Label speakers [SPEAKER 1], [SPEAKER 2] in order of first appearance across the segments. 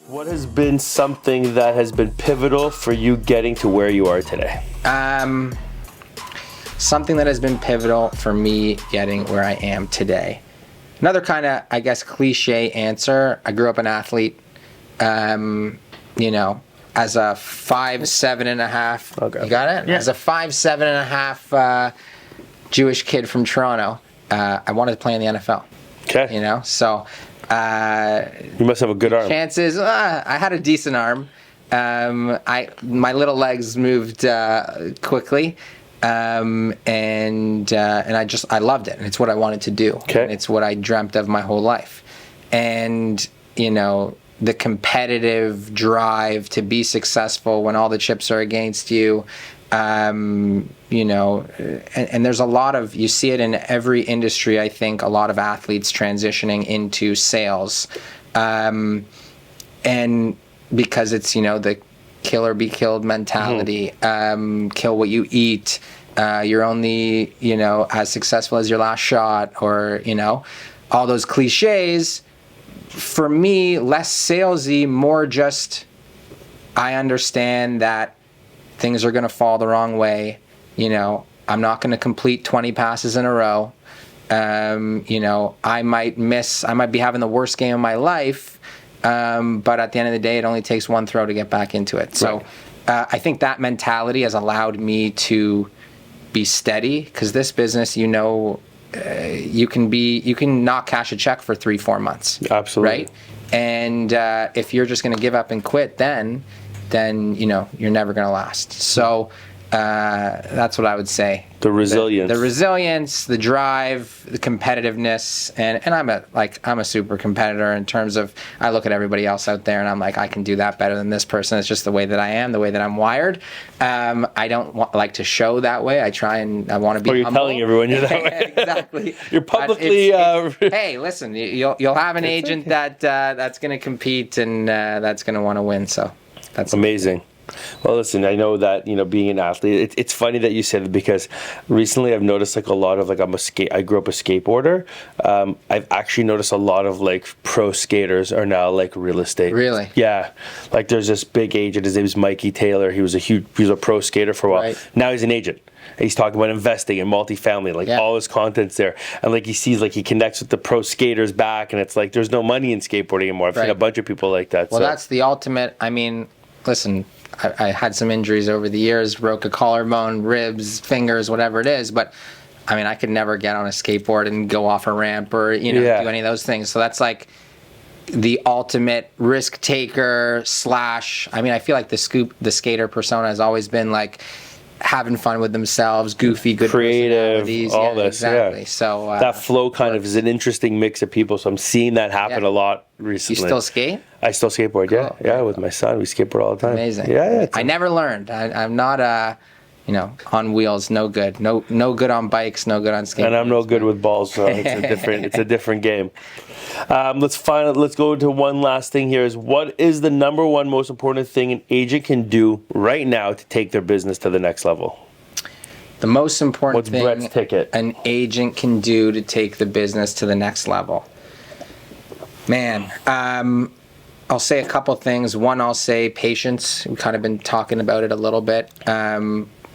[SPEAKER 1] What has been something that has been pivotal for you getting to where you are today?
[SPEAKER 2] Something that has been pivotal for me getting where I am today. Another kind of, I guess, cliche answer. I grew up an athlete, as a 5'7.5".
[SPEAKER 1] Okay.
[SPEAKER 2] You got it?
[SPEAKER 1] Yeah.
[SPEAKER 2] As a 5'7.5" Jewish kid from Toronto, I wanted to play in the NFL.
[SPEAKER 1] Okay.
[SPEAKER 2] So
[SPEAKER 1] You must have a good arm.
[SPEAKER 2] chances, I had a decent arm. My little legs moved quickly, and I loved it. And it's what I wanted to do.
[SPEAKER 1] Okay.
[SPEAKER 2] And it's what I dreamt of my whole life. And the competitive drive to be successful when all the chips are against you. And there's a lot of, you see it in every industry, I think, a lot of athletes transitioning into sales. And because it's, the kill or be killed mentality, kill what you eat, you're only, as successful as your last shot, or, all those cliches. For me, less salesy, more just, I understand that things are going to fall the wrong way. I'm not going to complete 20 passes in a row. I might be having the worst game of my life. But at the end of the day, it only takes one throw to get back into it. So I think that mentality has allowed me to be steady, because this business, you can not cash a check for 3-4 months.
[SPEAKER 1] Absolutely.
[SPEAKER 2] Right? And if you're just going to give up and quit, then you're never going to last. So that's what I would say.
[SPEAKER 1] The resilience.
[SPEAKER 2] The resilience, the drive, the competitiveness, and I'm a super competitor in terms of, I look at everybody else out there and I'm like, I can do that better than this person. It's just the way that I am, the way that I'm wired. I don't like to show that way. I want to be humble.
[SPEAKER 1] You're telling everyone you're that way.
[SPEAKER 2] Exactly.
[SPEAKER 1] You're publicly.
[SPEAKER 2] Hey, listen, you'll have an agent that's going to compete and that's going to want to win. So that's
[SPEAKER 1] amazing. Well, listen, I know that, being an athlete, it's funny that you said it, because recently I've noticed a lot of I grew up a skateboarder. I've actually noticed a lot of pro skaters are now real estate.
[SPEAKER 2] Really?
[SPEAKER 1] Yeah. There's this big agent, his name is Mikey Taylor. He was a pro skater for a while.
[SPEAKER 2] Right.
[SPEAKER 1] Now he's an agent. He's talking about investing in multifamily, all his content's there. And he sees, he connects with the pro skaters back, and it's there's no money in skateboarding anymore. I've seen a bunch of people like that.
[SPEAKER 2] Well, that's the ultimate. I mean, listen, I had some injuries over the years, broke a collarbone, ribs, fingers, whatever it is. But, I could never get on a skateboard and go off a ramp or, do any of those things. So that's the ultimate risk taker / I feel like the skater persona has always been having fun with themselves, goofy, good
[SPEAKER 1] creative, all this.
[SPEAKER 2] Exactly.
[SPEAKER 1] Yeah.
[SPEAKER 2] So
[SPEAKER 1] that flow kind of is an interesting mix of people. So I'm seeing that happen a lot recently.
[SPEAKER 2] You still skate?
[SPEAKER 1] I still skateboard. Yeah,
[SPEAKER 2] Cool.
[SPEAKER 1] Yeah. With my son, we skateboard all the time.
[SPEAKER 2] Amazing.
[SPEAKER 1] Yeah.
[SPEAKER 2] I never learned. I'm not on wheels, no good. No good on bikes, no good on skateboards.
[SPEAKER 1] And I'm no good with balls, so it's a different game. Let's go to one last thing here. What is the number one most important thing an agent can do right now to take their business to the next level?
[SPEAKER 2] The most important thing
[SPEAKER 1] Brett's ticket?
[SPEAKER 2] An agent can do to take the business to the next level. Man, I'll say a couple things. One, I'll say patience. We've kind of been talking about it a little bit.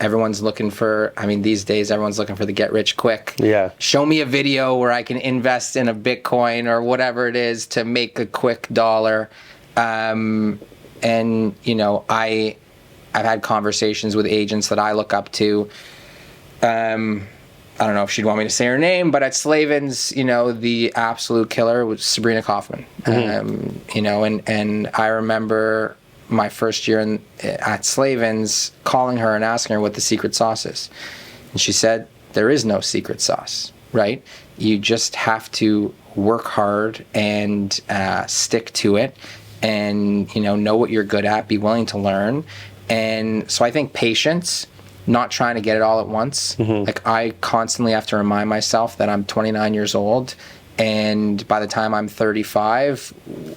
[SPEAKER 2] Everyone's looking for, these days, everyone's looking for the get rich quick.
[SPEAKER 1] Yeah. Show
[SPEAKER 2] me a video where I can invest in a Bitcoin or whatever it is to make a quick dollar. I've had conversations with agents that I look up to. I don't know if she'd want me to say her name, but at Slavens, the absolute killer was Sabrina Kaufman.
[SPEAKER 1] Mm-hmm.
[SPEAKER 2] And I remember my first year at Slavens calling her and asking her what the secret sauce is. And she said, there is no secret sauce, right? You just have to work hard and stick to it and, know what you're good at, be willing to learn. And so I think patience, not trying to get it all at once. Mm-hmm. I constantly have to remind myself that I'm 29 years old, and by the time I'm 35,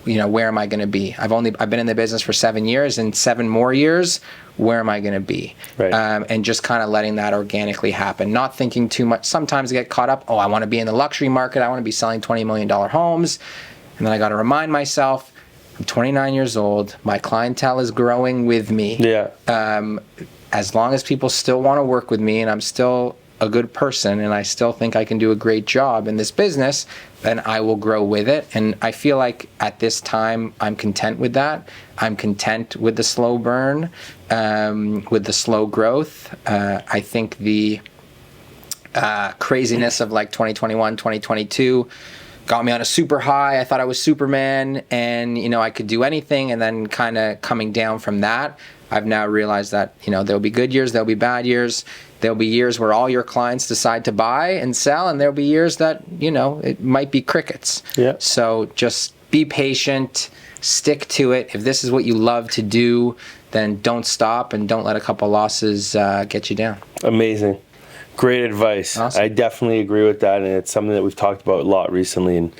[SPEAKER 2] where am I going to be? I've been in the business for 7 years, and 7 more years, where am I going to be?
[SPEAKER 1] Right.
[SPEAKER 2] And just kind of letting that organically happen, not thinking too much. Sometimes I get caught up, I want to be in the luxury market, I want to be selling $20 million homes, and then I got to remind myself, I'm 29 years old. My clientele is growing with me.
[SPEAKER 1] Yeah.
[SPEAKER 2] As long as people still want to work with me and I'm still a good person and I still think I can do a great job in this business, then I will grow with it. And I feel like at this time, I'm content with that. I'm content with the slow burn, with the slow growth. I think the craziness of like 2021, 2022 got me on a super high. I thought I was Superman and, you know, I could do anything. And then kind of coming down from that, I've now realized that, you know, there'll be good years, there'll be bad years. There'll be years where all your clients decide to buy and sell, and there'll be years that, you know, it might be crickets.
[SPEAKER 1] Yeah.
[SPEAKER 2] So just be patient, stick to it. If this is what you love to do, then don't stop and don't let a couple losses get you down.
[SPEAKER 1] Amazing. Great advice.
[SPEAKER 2] Awesome.
[SPEAKER 1] I definitely agree with that, and it's something that we've talked about a lot recently, and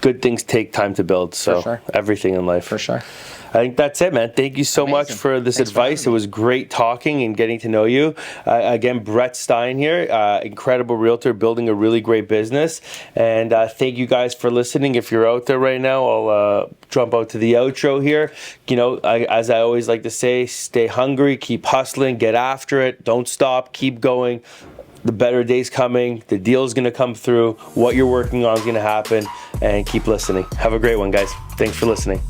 [SPEAKER 1] good things take time to build, so
[SPEAKER 2] sure.
[SPEAKER 1] everything in life.
[SPEAKER 2] For sure.
[SPEAKER 1] I think that's it, man. Thank you so
[SPEAKER 2] Amazing.
[SPEAKER 1] much for this
[SPEAKER 2] Thanks
[SPEAKER 1] advice.
[SPEAKER 2] for
[SPEAKER 1] It was great talking and getting to know you. Again, Brett Stein here, incredible realtor, building a really great business. And thank you guys for listening. If you're out there right now, I'll jump out to the outro here. You know, as I always like to say, stay hungry, keep hustling, get after it, don't stop, keep going. The better days coming, the deal's gonna come through, what you're working on is gonna happen, and keep listening. Have a great one, guys. Thanks for listening.